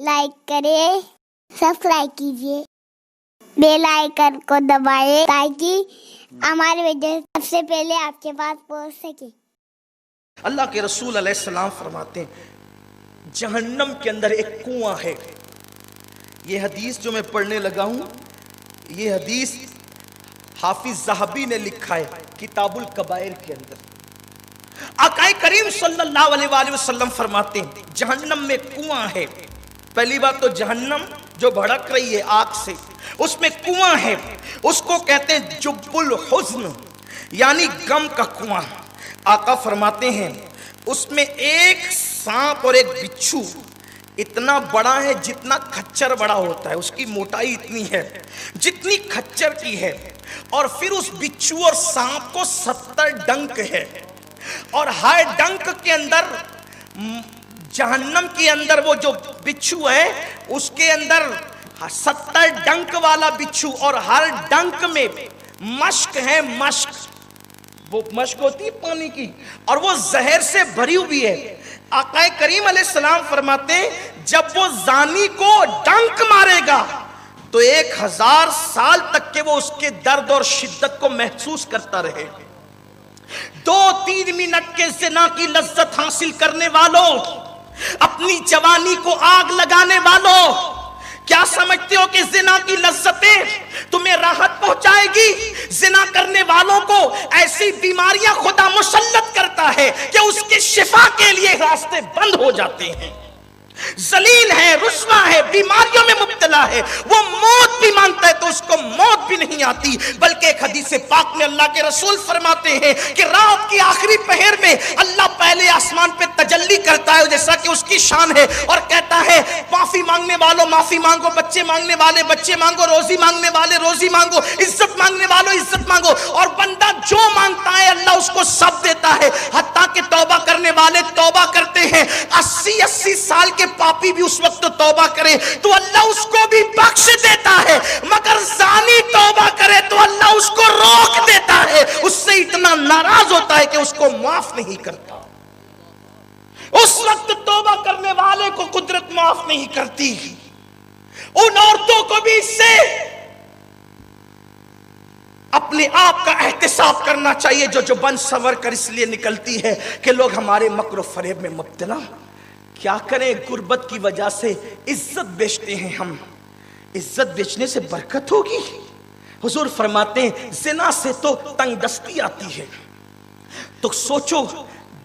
Like کریں، subscribe کیجیے، bell icon کو دبائیں تاکہ ہماری ویڈیو سب سے پہلے آپ کے پاس پہنچ سکے۔ اللہ کے رسول علیہ السلام فرماتے ہیں جہنم کے اندر ایک کنواں ہے۔ یہ حدیث جو میں پڑھنے لگا ہوں، یہ حدیث حافظ ذہبی نے لکھا ہے کتاب الکبائر کے اندر۔ آقا کریم صلی اللہ علیہ وآلہ وسلم فرماتے ہیں جہنم میں کنواں ہے۔ پہلی بات تو جہنم جو بھڑک رہی ہے آگ سے، اس میں کنواں ہے، اس کو کہتے ہیں جب الحزن، یعنی غم کا کنواں۔ آقا فرماتے ہیں اس میں ایک سانپ اور ایک بچھو اتنا بڑا ہے جتنا کھچر بڑا ہوتا ہے، اس کی موٹائی اتنی ہے جتنی کھچر کی ہے، اور پھر اس بچھو اور سانپ کو 70 ڈنک ہے، اور ہر ڈنک کے اندر جہنم کے اندر وہ جو بچھو ہے اس کے اندر 70 ڈنک والا بچھو، اور ہر ڈنک میں مشک ہے، مشک، وہ مشک ہوتی ہے پانی کی، اور وہ زہر سے بھری ہوئی ہے۔ آقا کریم علیہ السلام فرماتے ہیں جب وہ زانی کو ڈنک مارے گا تو 1000 سال تک کہ وہ اس کے درد اور شدت کو محسوس کرتا رہے۔ 2-3 منٹ کے زنا کی لذت حاصل کرنے والوں، اپنی جوانی کو آگ لگانے والوں، کیا سمجھتے ہو کہ زنا کی لذتیں تمہیں راحت پہنچائے گی؟ زنا کرنے والوں کو ایسی بیماریاں خدا مسلط کرتا ہے کہ اس کے شفا کے لیے راستے بند ہو جاتے ہیں۔ ذلیل ہے، رسوا ہے، بیماریوں میں مبتلا ہے، وہ موت بھی مانگتا ہے تو اس کو موت بھی نہیں آتی۔ بلکہ ایک حدیث پاک میں اللہ کے رسول فرماتے ہیں کہ رات کی آخری پہر میں اللہ پہلے آسمان پہ تجلی کرتا ہے جیسا کہ اس کی شان ہے، اور کہتا ہے معافی مانگنے والوں معافی مانگو، بچے مانگنے والے بچے مانگو، روزی مانگنے والے روزی مانگو، عزت مانگنے والوں عزت مانگو، اور بندہ جو مانگتا ہے اللہ اس کو سب دیتا ہے، حتیٰ کہ توبہ کرنے والے توبہ کرتے ہیں۔ 80 سال کے پاپی بھی اس وقت توبہ کرے تو اللہ اس کو بھی بخش دیتا ہے، مگر زانی توبہ کرے تو اللہ اس کو روک دیتا ہے، اس سے اتنا ناراض ہوتا ہے کہ اس کو معاف نہیں کرتا۔ اس وقت توبہ کرنے والے کو قدرت معاف نہیں کرتی۔ ان عورتوں کو بھی اس سے اپنے آپ کا احتساب کرنا چاہیے جو بن سنور کر اس لیے نکلتی ہے کہ لوگ ہمارے مکر و فریب میں مبتلا۔ کیا کریں، غربت کی وجہ سے عزت بیچتے ہیں ہم، عزت بیچنے سے برکت ہوگی؟ حضور فرماتے ہیں زنا سے تو تنگ دستی آتی ہے، تو سوچو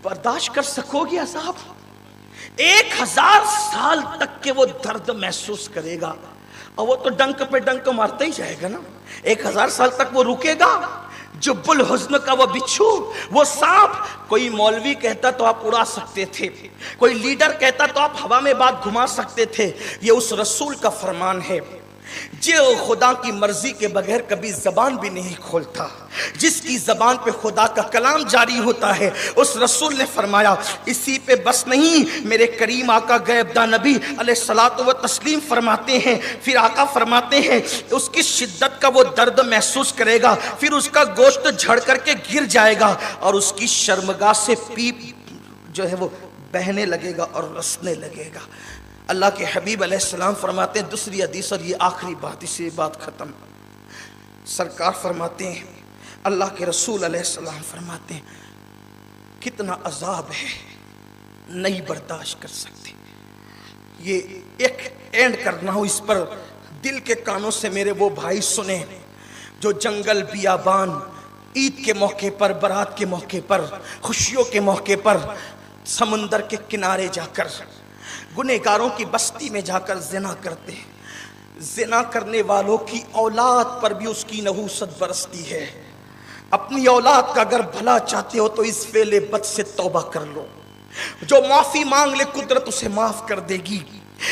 برداشت کر سکو گے عذاب؟ 1000 سال تک کہ وہ درد محسوس کرے گا، اور وہ تو ڈنک پہ ڈنک مارتا ہی جائے گا نا۔ 1000 سال تک وہ رکے گا؟ جب الحزن کا وہ بچھو، وہ سانپ، کوئی مولوی کہتا تو آپ اڑا سکتے تھے، کوئی لیڈر کہتا تو آپ ہوا میں بات گھما سکتے تھے، یہ اس رسول کا فرمان ہے جو خدا کی مرضی کے بغیر کبھی زبان بھی نہیں کھولتا، جس کی زبان پہ خدا کا کلام جاری ہوتا ہے۔ اس رسول نے فرمایا اسی پہ بس نہیں، میرے کریم آقا غیب داں نبی علیہ الصلوۃ والتسلیم فرماتے ہیں، پھر آقا فرماتے ہیں اس کی شدت کا وہ درد محسوس کرے گا، پھر اس کا گوشت جھڑ کر کے گر جائے گا، اور اس کی شرمگاہ سے پیپ جو ہے وہ بہنے لگے گا اور رسنے لگے گا۔ اللہ کے حبیب علیہ السلام فرماتے ہیں دوسری حدیث، اور یہ آخری بات، اسی بات ختم، سرکار فرماتے ہیں اللہ کے رسول علیہ السلام فرماتے ہیں کتنا عذاب ہے نہیں برداشت کر سکتے۔ یہ ایک اینڈ کرنا ہو اس پر، دل کے کانوں سے میرے وہ بھائی سنیں جو جنگل بیابان عید کے موقع پر، برات کے موقع پر، خوشیوں کے موقع پر سمندر کے کنارے جا کر، گنہگاروں کی بستی میں جا کر زنا کرتے ہیں۔ زنا کرنے والوں کی اولاد پر بھی اس کی نحوست برستی ہے۔ اپنی اولاد کا اگر بھلا چاہتے ہو تو اس فعل بد سے توبہ کر لو، جو معافی مانگ لے قدرت اسے معاف کر دے گی،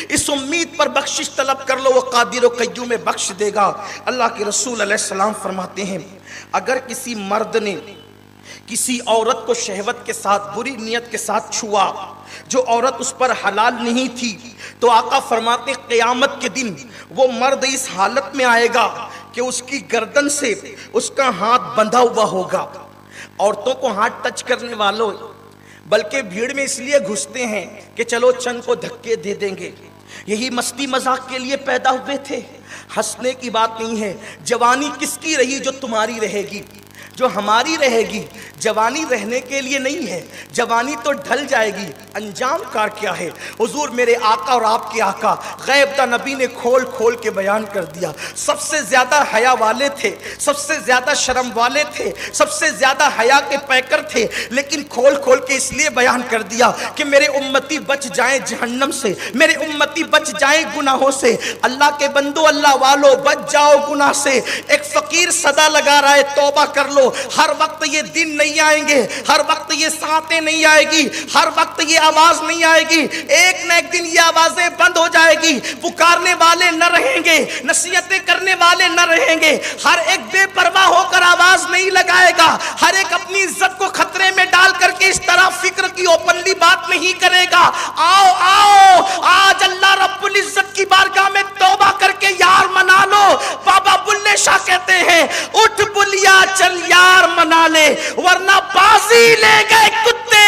اس امید پر بخشش طلب کر لو، وہ قادر و قیوم میں بخش دے گا۔ اللہ کے رسول علیہ السلام فرماتے ہیں اگر کسی مرد نے کسی عورت کو شہوت کے ساتھ، بری نیت کے ساتھ چھوا، جو عورت اس پر حلال نہیں تھی، تو آقا فرماتے ہیں قیامت کے دن وہ مرد اس حالت میں آئے گا کہ اس کی گردن سے اس کا ہاتھ بندھا ہوا ہوگا۔ عورتوں کو ہاتھ ٹچ کرنے والوں بلکہ بھیڑ میں اس لیے گھستے ہیں کہ چلو چند کو دھکے دے دیں گے، یہی مستی مذاق کے لیے پیدا ہوئے تھے. ہنسنے کی بات نہیں ہے. جوانی کس کی رہی جو تمہاری رہے گی، جو ہماری رہے گی. جوانی رہنے کے لیے نہیں ہے، جوانی تو ڈھل جائے گی. انجام کار کیا ہے؟ حضور میرے آقا اور آپ کے آقا غیب دا نبی نے کھول کھول کے بیان کر دیا. سب سے زیادہ حیا والے تھے، سب سے زیادہ شرم والے تھے، سب سے زیادہ حیا کے پیکر تھے، لیکن کھول کھول کے اس لیے بیان کر دیا کہ میرے امتی بچ جائیں جہنم سے، میرے امتی بچ جائیں گناہوں سے. اللہ کے بندو، اللہ والو، بچ جاؤ گناہ سے. ایک فقیر صدا لگا رہا ہے توبہ کر لو. ہر وقت یہ دن نہیں آئیں گے، ہر وقت یہ ساعتیں نہیں آئے گی، ہر وقت یہ آواز نہیں آئے گی. ایک نہ ایک دن یہ آوازیں بند ہو جائے گی. پکارنے والے نہ رہیں گے، نصیحتیں کرنے والے نہ رہیں گے. ہر ایک بے پرواہ ہو کر آواز نہیں لگائے گا. ہر ایک اپنی عزت کو خطرے میں ڈال کر کے اس طرح فکر کی اوپنلی بات نہیں کرے گا. آؤ آؤ، آج اللہ رب العزت کی بارگاہ میں توبہ کر کے یار منا لو. بابا بلے شاہ کہتے ہیں اٹھ بلیا چل یار منا لے، ورنہ بازی لے گئے کتے.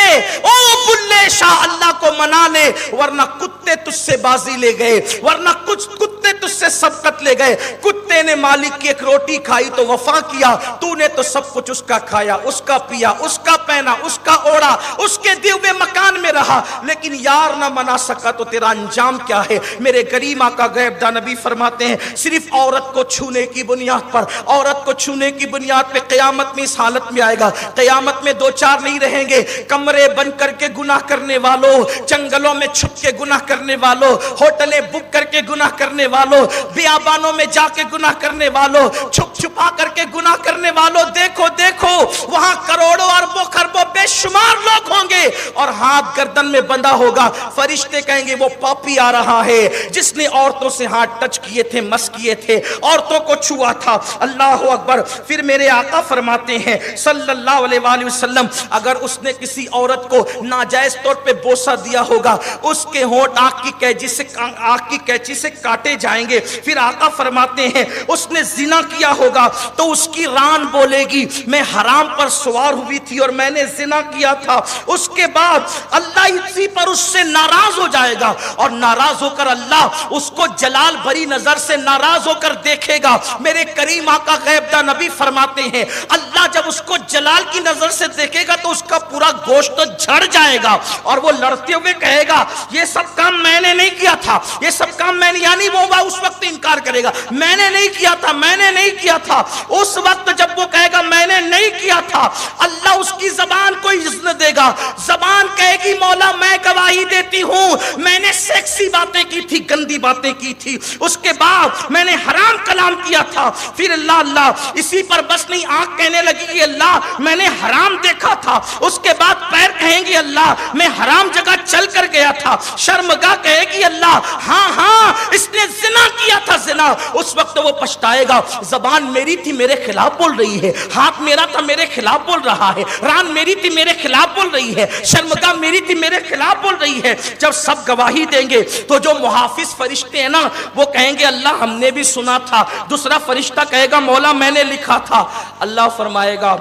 او بلے شاہ اللہ کو منا لے، ورنہ کتے تجھ سے بازی لے گئے، ورنہ کچھ کتے تجھ سے سبقت لے گئے. کتے نے مالک کی ایک روٹی کھائی تو وفا کیا، تو نے تو سب کچھ اس کا کھایا، اس کا پیا، اس کا پہنا، اس کا اوڑا، اس کے دیے ہوئے مکان میں رہا، لیکن یار نہ منا سکا تو تیرا انجام کیا ہے؟ میرے کریم آقا غیب دا نبی فرماتے ہیں صرف عورت کو چھونے کی بنیاد پر، عورت کو چھونے کی بنیاد پہ قیامت میں اس حالت میں آئے گا. قیامت میں دو چار نہیں رہیں گے. کمرے بند کر کے گناہ کرنے والوں، جنگلوں میں چھپ کے گناہ کرنے والوں، ہوٹلیں بک کر کے گناہ کرنے والوں، بیابانوں میں جا کے گناہ کرنے والوں، چھپ چھپا کر کے گناہ کرنے والوں. دیکھو دیکھو وہاں کروڑوں اربوں خربوں بے شمار لوگ ہوں گے اور ہاتھ گردن میں بندھا ہوگا. فرشتے کہیں گے وہ پاپی آ رہا ہے جس نے عورتوں سے ہاتھ ٹچ کیے تھے، مس کیے تھے، عورتوں کو چھوا تھا. اللہ اکبر. پھر میرے آقا فرماتے ہیں صلی اللہ علیہ وآلہ وسلم اگر اس نے کسی عورت کو ناجائز طور پہ بوسہ دیا ہوگا، اس کے ہونٹ آنکھ کی کینچی سے کاٹے جائیں گے. پھر آقا فرماتے ہیں اس نے زنا کیا ہوگا تو اس کی ران بولے گی میں حرام پر سوار ہوئی تھی اور میں نے زنا کیا تھا. اس کے بعد اللہ اسی پر اس سے ناراض ہو جائے گا اور ناراض ہو کر اللہ اس کو جلال بھری نظر سے ناراض ہو کر دیکھے گا. میرے کریم آقا غیب دا نبی فرماتے ہیں اللہ جب اس کو جلال کی نظر سے دیکھے گا تو اس کا پورا گوشت جھڑ جائے گا اور وہ لڑتے ہوئے کہے گا یہ سب کام میں نے نہیں کیا تھا، یہ سب کام میں نے، یعنی وہ اس وقت انکار کرے گا میں نے نہیں کیا تھا، میں نے نہیں کیا تھا. اس وقت جب وہ کہے گا میں نے نہیں کیا تھا، اللہ اس کی زبان کو اذن دے گا. زبان کہے گی مولا میں گواہی دیتی ہوں میں نے سیکسی باتیں کی تھی، گندی باتیں کی تھی، اس کے بعد میں نے حرام کلام کیا تھا. پھر اللہ اسی پر بس نہیں، آنکھ کہنے لگی کہ اللہ میں نے حرام دیکھا تھا. اس کے بعد پیر کہیں گی اللہ میں حرام جگہ چل کر گیا تھا. شرمگاہ کہے گی اللہ ہاں اس نے زنا کیا تھا، زنا. اس وقت وہ پچھتائے گا زبان میری تھی میرے خلاف بول رہی ہے، ہاتھ میرا تھا میرے خلاف بول رہا ہے، ران میری تھی میرے خلاف بول رہی ہے، شرمگاہ میری تھی میرے خلاف بول رہی ہے. جب سب گواہی دیں گے تو جو محافظ فرشتے ہیں نا وہ کہیں گے اللہ ہم نے بھی سنا تھا. دوسرا فرشتہ کہے گا مولا میں نے لکھا تھا. اللہ فرمائے گا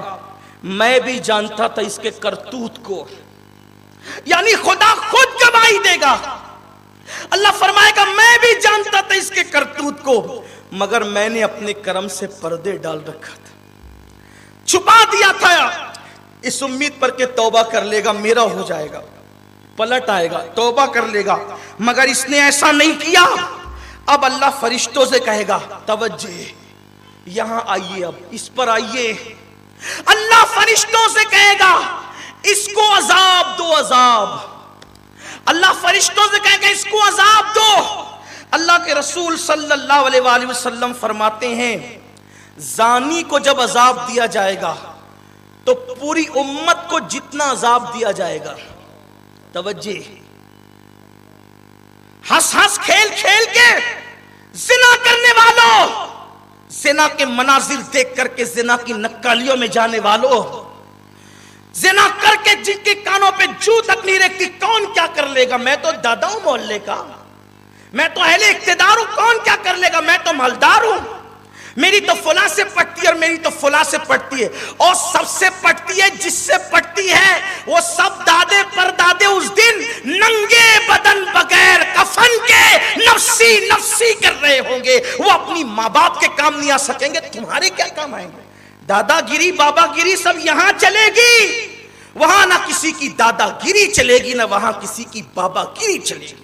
میں بھی جانتا تھا اس کے کرتوت کو، یعنی خدا خود گواہی دے گا. اللہ فرمائے گا میں بھی جانتا تھا اس کے کرتوت کو، مگر میں نے اپنے کرم سے پردے ڈال رکھا تھا، چھپا دیا تھا اس امید پر کہ توبہ کر لے گا میرا ہو جائے گا، پلٹ آئے گا توبہ کر لے گا، مگر اس نے ایسا نہیں کیا. اب اللہ فرشتوں سے کہے گا توجہ یہاں آئیے، اب اس پر آئیے. اللہ فرشتوں سے کہے گا اس کو عذاب دو، عذاب. اللہ فرشتوں سے کہے گا اس کو عذاب دو. اللہ کے رسول صلی اللہ علیہ وآلہ وسلم فرماتے ہیں زانی کو جب عذاب دیا جائے گا تو پوری امت کو جتنا عذاب دیا جائے گا، توجہ، ہنس ہنس کھیل کھیل کے زنا کرنے والوں، زنا کے مناظر دیکھ کر کے زنا کی نکالیوں میں جانے والوں، زنا کر کے جن کے کانوں پہ جو تک نہیں رکھتی، کون کیا کر لے گا؟ میں تو دادا ہوں محلے کا، میں تو اہل اقتدار ہوں، کون کیا کر لے گا؟ میں تو مالدار ہوں، میری تو فلاں سے پٹتی ہے اور میری تو فلاں سے پٹتی ہے، اور سب سے پٹتی ہے، جس سے پٹتی ہے وہ سب دادے پر دادے اس دن ننگے بدن بغیر کفن کے نہ کر رہے ہوں گے وہ اپنی ماں باپ کے کام نہیں آ سکیں گے، تمہارے کیا کام آئیں گے؟ دادا گیری بابا گیری سب یہاں چلے گی، وہاں نہ کسی کی دادا گیری چلے گی، نہ وہاں کسی کی بابا گیری چلے گی۔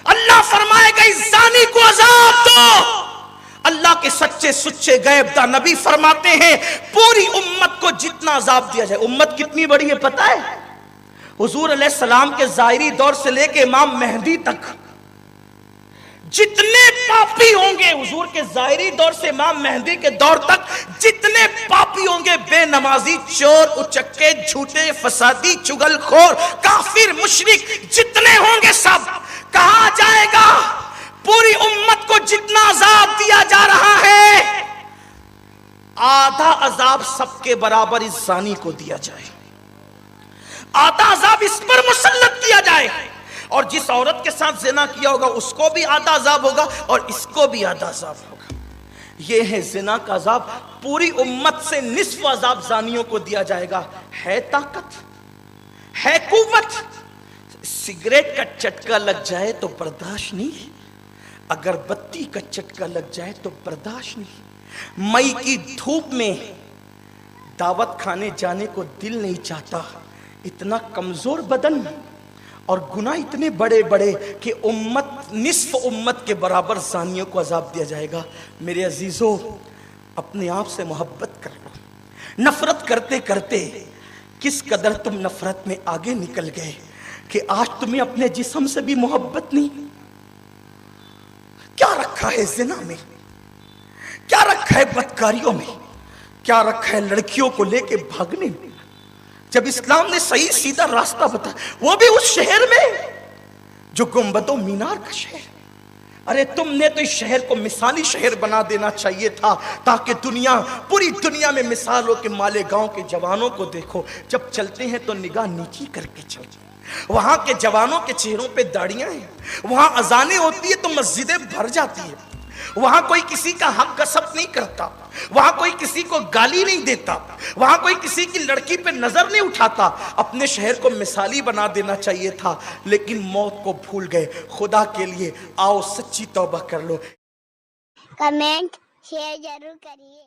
اللہ فرمائے گا اس زانی کو عذاب دو۔ اللہ کے سچے سچے غیب دا نبی فرماتے ہیں پوری امت کو جتنا عذاب دیا جائے، امت کتنی بڑی ہے پتہ ہے؟ حضور علیہ السلام کے ظاہری دور سے لے کے امام مہدی تک جتنے پاپی ہوں گے، حضور کے ظاہری دور سے امام مہدی کے دور تک جتنے پاپی ہوں گے، بے نمازی، چور، اچکے، جھوٹے، فسادی، چگل خور، کافر، مشرک، جتنے ہوں گے سب کہا جائے گا پوری امت کو جتنا عذاب دیا جا رہا ہے آدھا عذاب سب کے برابر اس زانی کو دیا جائے، آدھا عذاب اس پر مسلط کیا جائے، اور جس عورت کے ساتھ زنا کیا ہوگا اس کو بھی آدھا عذاب ہوگا اور اس کو بھی آدھا عذاب ہوگا۔ یہ ہے زنا کا عذاب، پوری امت سے نصف عذاب زانیوں کو دیا جائے گا۔ ہے طاقت، ہے قوت، سگریٹ کا چٹکا لگ جائے تو برداشت نہیں، اگر بتی کا چٹکا لگ جائے تو برداشت نہیں، مئی کی دھوپ میں دعوت کھانے جانے کو دل نہیں چاہتا، اتنا کمزور بدن اور گناہ اتنے بڑے بڑے کہ امت، نصف امت کے برابر زانیوں کو عذاب دیا جائے گا۔ میرے عزیزو، اپنے آپ سے محبت کر لو۔ نفرت کرتے کرتے کس قدر تم نفرت میں آگے نکل گئے کہ آج تمہیں اپنے جسم سے بھی محبت نہیں۔ کیا رکھا ہے زنا میں، کیا رکھا ہے بدکاریوں میں، کیا رکھا ہے لڑکیوں کو لے کے بھاگنے میں، جب اسلام نے صحیح سیدھا راستہ بتایا، وہ بھی اس شہر میں جو گنبد و مینار کا شہر۔ ارے تم نے تو اس شہر کو مثالی شہر بنا دینا چاہیے تھا تاکہ دنیا، پوری دنیا میں مثال ہو کہ مالیگاؤں کے جوانوں کو دیکھو، جب چلتے ہیں تو نگاہ نیچی کر کے چلتے ہیں، وہاں کے جوانوں کے چہروں پہ داڑیاں ہیں، وہاں اذانیں ہوتی ہے تو مسجدیں بھر جاتی ہیں، وہاں کوئی کسی کا حق غصب نہیں کرتا، وہاں کوئی کسی کو گالی نہیں دیتا، وہاں کوئی کسی کی لڑکی پہ نظر نہیں اٹھاتا۔ اپنے شہر کو مثالی بنا دینا چاہیے تھا، لیکن موت کو بھول گئے۔ خدا کے لیے آؤ سچی توبہ کر لو۔ کمنٹ شیئر ضرور کریے۔